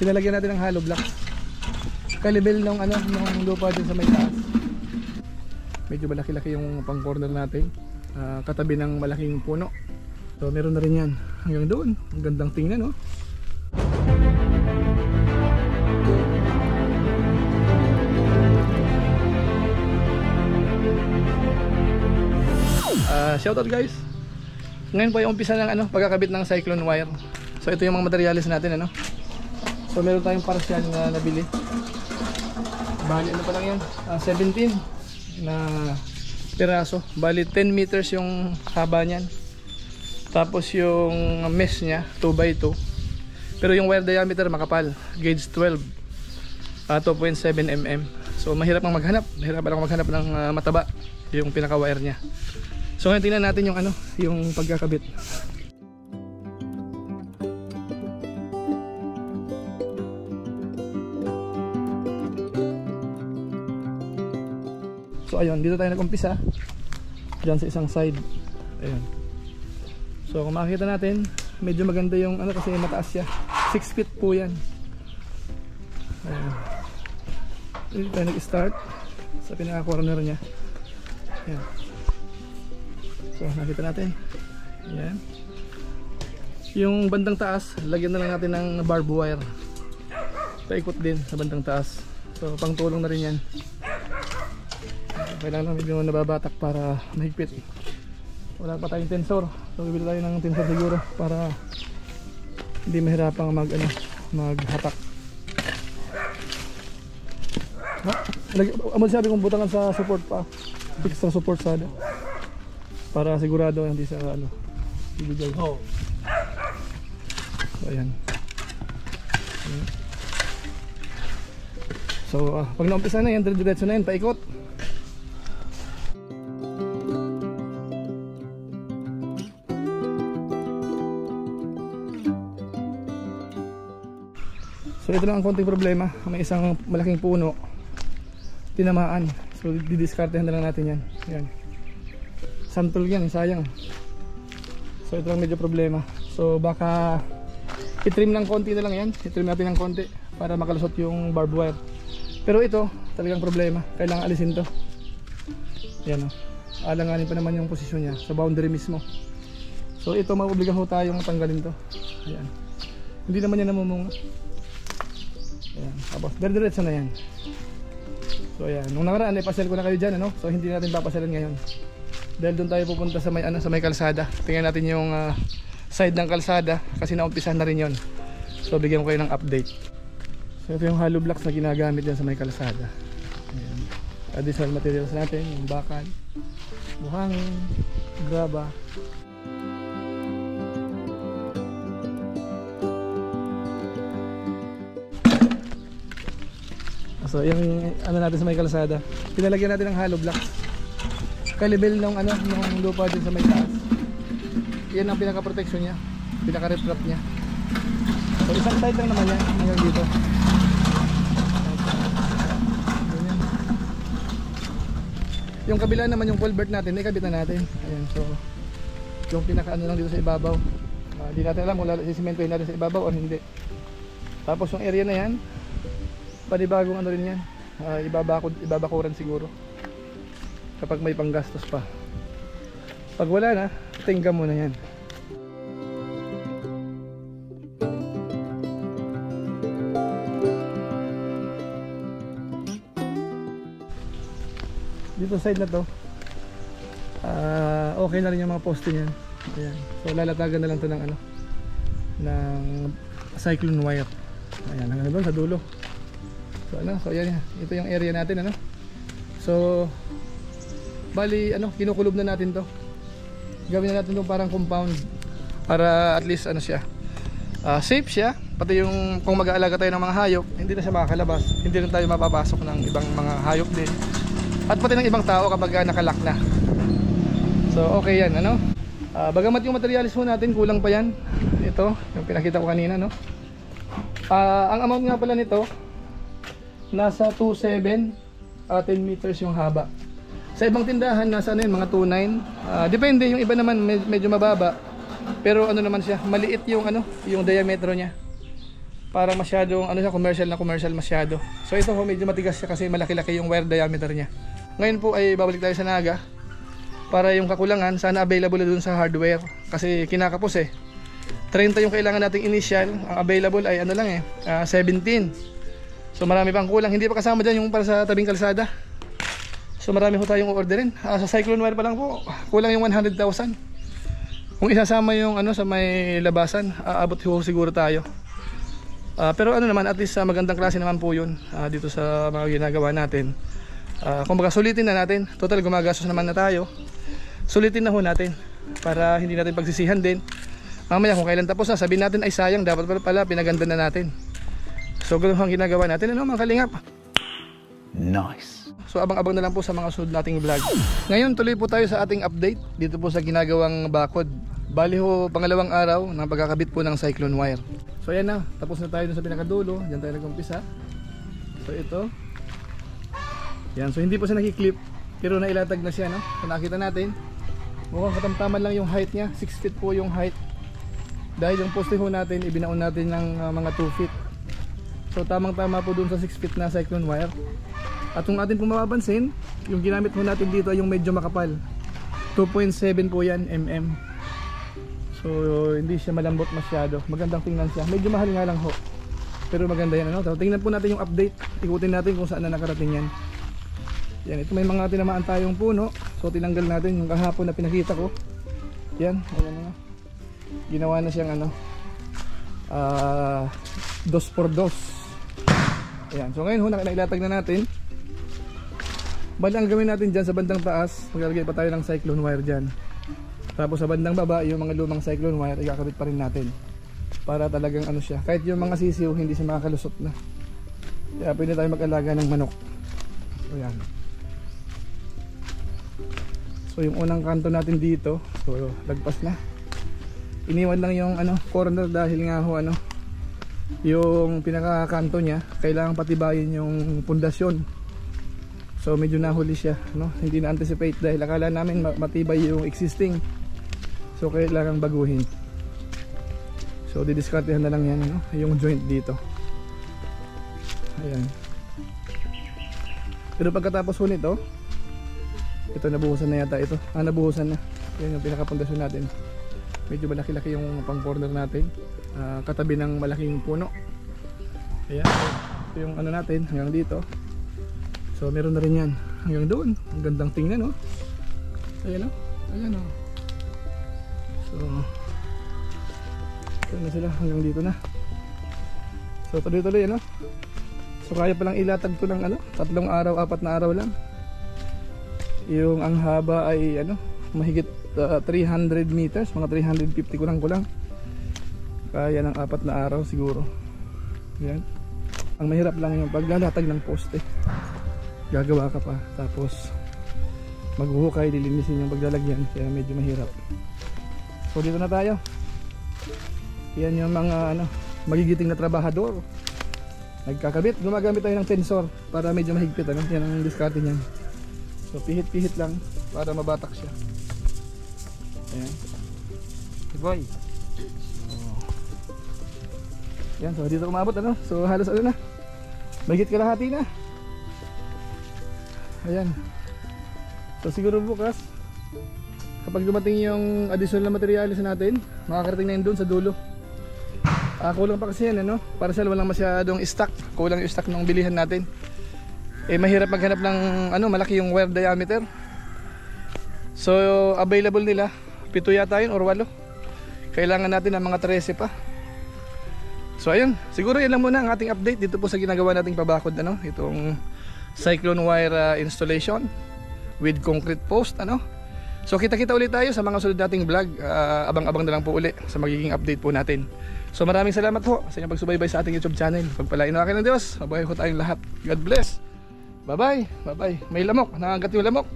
Pinalagyan natin ng hollow blocks. Kalibel ng ano, ng lupa din sa may taas. Medyo malaki-laki yung pang corner natin. Katabi ng malaking puno. So meron na rin yan hanggang doon. Ang gandang tingnan, no? Shoutout guys. Ngayon po yung umpisa ng ano, pagkakabit ng cyclone wire. So ito yung mga materials natin, ano. So meron tayong partial na nabili. Bali ano pa lang yan, 17 na piraso. Bali 10 meters yung haba niyan. Tapos yung mesh niya 2x2. Pero yung wire diameter makapal, gauge 12, 2.7 mm. So mahirap ang maghanap. Mahirap lang maghanap ng mataba yung pinaka wire niya. So ngayon tingnan natin yung ano, yung pagkakabit. So ayun, dito tayo nag-umpisa. Diyan sa isang side. Ayun. So kung makikita natin, medyo maganda yung ano kasi mataas siya. 6 feet po yan. Ayun. Dito tayo nag-start sa pinaka-corner niya. Ayan. So nakita natin. Ayan. Yung bandang taas, lagyan na lang natin ng barbed wire. Paikot din sa bandang taas. So pangtulong na rin yan. Kailangan lang medyo nababatak para mahigpit. Wala pa tayong tensor. So bibili tayo ng tensor siguro para hindi mahirapang maghatak. Sabi kong butangan sa support pa. Extra support sada. Para sigurado hindi sa ano ibigay. So ayan. So pag naumpisa na yan, diretso na yan, paikot. So ito lang ang konting problema. May isang malaking puno tinamaan. So didiskartehan na lang natin yan. Ayan. Santol yan, sayang. So ito lang medyo problema. So baka i-trim ng konti na lang yan. I-trim natin ng konti para makalusot yung barbed wire. Pero ito talagang problema. Kailangan alisin to. Ayan o. Alanganin pa naman yung posisyon niya sa boundary mismo. So ito mauobligan ho tayong tanggalin to. Ayan. Hindi naman yan namumunga. Ayan. Tapos diretso na yan. So ayan. Nung nakaraan ay pasel ko na kayo dyan, ano? So hindi natin papasalan ngayon. Dahil doon tayo pupunta sa may, sa may kalsada. Tingnan natin yung side ng kalsada kasi naumpisahan na rin yon. So bigyan ko kayo ng update. So ito yung hollow blocks na ginagamit dyan sa may kalsada. Ayan. Additional materials natin, yung bakal, buhangin, graba. So yung ano natin sa may kalsada, pinalagyan natin ng hollow blocks. Kalibel ng ano, ng lupa din sa may taas. Yan ang pinaka-protection niya, pinaka-retrap niya. So isang side lang naman yan hanggang dito. Ganyan. Yung kabila naman yung culvert natin, ikabit na natin. Ayan, so yung pinaka-ano lang dito sa ibabaw. Hindi natin alam kung sisimentohin natin sa ibabaw o hindi. Tapos yung area na yan, panibagong ano rin yan, ibabakuran siguro kapag may panggastos pa. Pag wala na, tingga mo na yan. Dito side na to, okay na rin yung mga poste niyan. Ayan. So lalatagan na lang to ng ano, ng cyclone wire. Ayan, hanggang doon sa dulo. So ano, so yan, ito yung area natin, ano. So bali ano, kinukulob na natin to. Gawin na natin to parang compound para at least ano siya, safe siya. Pati yung kung mag-aalaga tayo ng mga hayop, hindi na siya makakalabas. Hindi rin tayo mapapasok ng ibang mga hayop din. At pati ng ibang tao kapag nakalak na. So okay yan, ano. Bagamat yung materials mo natin kulang pa yan. Ito, yung pinakita ko kanina, no. Ang amount nga pala nito nasa 2.7, 10 meters yung haba. Sa ibang tindahan nasa ano yun, mga 2.9. Depende, yung iba naman medyo mababa. Pero ano naman siya, maliit yung ano, yung diametro niya. parang masyadong ano siya, commercial masyado. So ito ho, medyo matigas siya kasi malaki-laki yung wire diameter niya. Ngayon po ay babalik tayo sa Naga para yung kakulangan sana available dun sa hardware kasi kinakapos 30 yung kailangan nating initial, ang available ay ano lang 17. So marami pang kulang, hindi pa kasama dyan yung para sa tabing kalsada. So marami ho tayong orderin. Sa cyclone wire pa lang po kulang yung 100,000. Kung isasama yung ano sa may labasan, aabot ho siguro tayo. Pero ano naman, at least magandang klase naman po yun dito sa mga ginagawa natin. Kumbaga sulitin na natin, total gumagastos naman na tayo, sulitin na ho natin para hindi natin pagsisihan din. Mamaya kung kailan tapos na, sabihin natin ay sayang, dapat pala pinaganda na natin. So ganun ang ginagawa natin, ano mga kalingap. Nice. So abang-abang na lang po sa mga sunod nating vlog. Ngayon tuloy po tayo sa ating update dito po sa ginagawang bakod. Bali ho, pangalawang araw ng pagkakabit po ng cyclone wire. So ayan na, tapos na tayo dun sa pinakadulo. Diyan tayo nag-umpisa. So ito. Yan, so hindi po siya nakiklip, pero nailatag na siya, no? So nakita natin, mukhang katamtaman lang yung height niya. 6 feet po yung height. Dahil yung poste ho natin, ibinaon natin ng mga 2 feet. So tamang tama po dun sa 6 feet na cyclone wire. At kung atin po mapapansin, yung ginamit ho natin dito ay yung medyo makapal. 2.7 po yan mm. So hindi siya malambot masyado. Magandang tingnan siya. Medyo mahal nga lang ho, pero maganda yan, ano? So, tingnan po natin yung update. Ikutin natin kung saan na nakarating yan. Yan, ito may mga tinamaan tayong puno. So tinanggal natin yung kahapon na pinakita ko. Yan, ayan na. Ginawa na siyang ano 2x2. Ayan, so ngayon ho, nailatag na natin. Bali ang gawin natin dyan sa bandang taas, maglalagay pa tayo ng cyclone wire dyan. Tapos sa bandang baba, yung mga lumang cyclone wire, ikakabit pa rin natin. Para talagang ano siya, kahit yung mga sisiw, hindi siya makakalusot na. Kaya pwede tayo mag-alaga ng manok. So yan. So yung unang kanto natin dito, so lagpas na. Iniwan lang yung ano, corner dahil nga ho ano, yung pinakakanto niya, kailangan patibayin yung pundasyon. So medyo nahuli siya, no? Hindi na anticipate dahil akala namin matibay yung existing. So kailangan baguhin. So didiskartehan na lang yan, no? Yung joint dito. Ayan. Pero pagkatapos ho nito, ito nabuhusan na yata ito. Nabuhusan na. Yan yung pinakapundasyon natin. Medyo malaki-laki yung pang corner natin. Katabi ng malaking puno. Ayan. Ito yung ano natin hanggang dito. So meron na rin yan hanggang doon. Ang gandang tingnan, no? Ayan, no? Ayan, no? So ito na sila hanggang dito na. So tuloy-tuloy, ano? So kaya palang ilatag to ng ano, 3 araw, 4 na araw lang. Yung ang haba ay ano, mahigit 300 meters, mga 350 kulang-kulang. Kaya ng 4 na araw siguro. Yan. Ang mahirap lang yung paglalatag ng poste. Gagawa ka pa, tapos maghuhukay, lilinisin yung paglalagyan, kaya medyo mahirap. So dito na tayo. Yan yung mga ano, magigiting na trabahador. Nagkakabit, gumagamit tayo ng tensor para medyo mahigpit, ano? Yan ang diskarte niyan. So pihit-pihit lang para mabatak siya. Ayan. Boy. Yan, so dito umabot, ano? So halos ano na, mahigit kalahati na. Ayan. So siguro bukas, kapag dumating yung additional na materialis natin, makakarating na yun doon sa dulo. Kulang pa kasi yan, ano? Parcel walang masyadong stock. Kulang yung stock ng bilihan natin. Mahirap maghanap ng ano, malaki yung wire diameter. So available nila 7 yata yun or 8. Kailangan natin ng mga 13 pa. So ayun, siguro yan lang muna ang ating update dito po sa ginagawa nating pabakod, ano? Itong cyclone wire installation with concrete post, ano? So kita-kita ulit tayo sa mga sunod nating vlog. Abang-abang na lang po ulit sa magiging update po natin. So maraming salamat po sa inyong pagsubaybay sa ating YouTube channel. Pagpalain na kayo ng Diyos. Mabuhay ko tayong lahat. God bless. Bye bye. Bye bye. May lamok. Nangangat yung lamok.